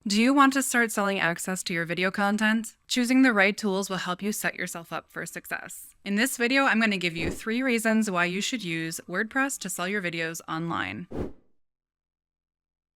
Do you want to start selling access to your video content? Choosing the right tools will help you set yourself up for success. In this video, I'm going to give you 3 reasons why you should use WordPress to sell your videos online.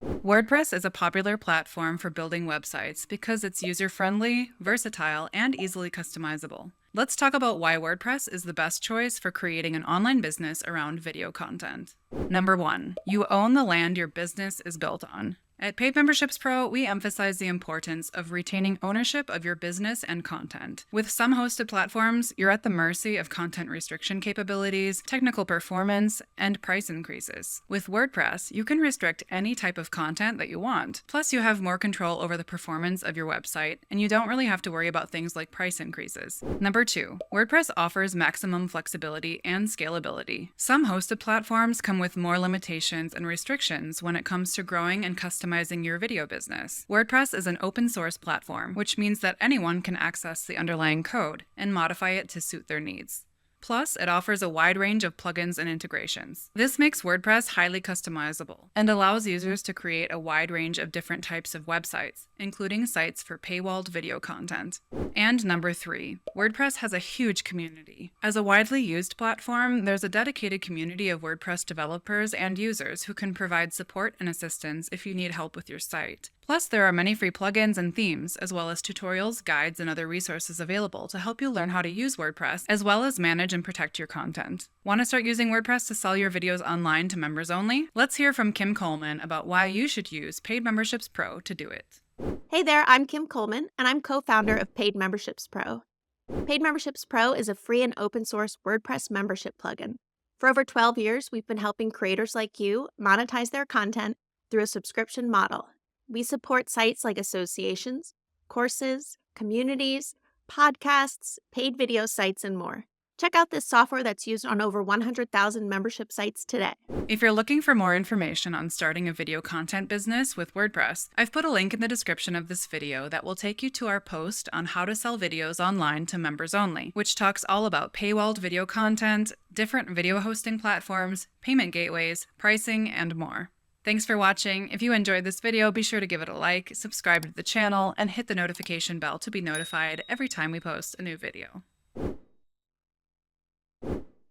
WordPress is a popular platform for building websites because it's user-friendly, versatile, and easily customizable. Let's talk about why WordPress is the best choice for creating an online business around video content. Number 1, you own the land your business is built on. At Paid Memberships Pro, we emphasize the importance of retaining ownership of your business and content. With some hosted platforms, you're at the mercy of content restriction capabilities, technical performance, and price increases. With WordPress, you can restrict any type of content that you want. Plus, you have more control over the performance of your website, and you don't really have to worry about things like price increases. Number 2, WordPress offers maximum flexibility and scalability. Some hosted platforms come with more limitations and restrictions when it comes to growing and customizing your video business. WordPress is an open source platform, which means that anyone can access the underlying code and modify it to suit their needs. Plus, it offers a wide range of plugins and integrations. This makes WordPress highly customizable and allows users to create a wide range of different types of websites, including sites for paywalled video content. And number 3, WordPress has a huge community. As a widely used platform, there's a dedicated community of WordPress developers and users who can provide support and assistance if you need help with your site. Plus, there are many free plugins and themes, as well as tutorials, guides, and other resources available to help you learn how to use WordPress, as well as manage and protect your content. Want to start using WordPress to sell your videos online to members only? Let's hear from Kim Coleman about why you should use Paid Memberships Pro to do it. Hey there, I'm Kim Coleman, and I'm co-founder of Paid Memberships Pro. Paid Memberships Pro is a free and open source WordPress membership plugin. For over 12 years, we've been helping creators like you monetize their content through a subscription model. We support sites like associations, courses, communities, podcasts, paid video sites, and more. Check out this software that's used on over 100,000 membership sites today. If you're looking for more information on starting a video content business with WordPress, I've put a link in the description of this video that will take you to our post on how to sell videos online to members only, which talks all about paywalled video content, different video hosting platforms, payment gateways, pricing, and more. Thanks for watching. If you enjoyed this video, be sure to give it a like, subscribe to the channel, and hit the notification bell to be notified every time we post a new video.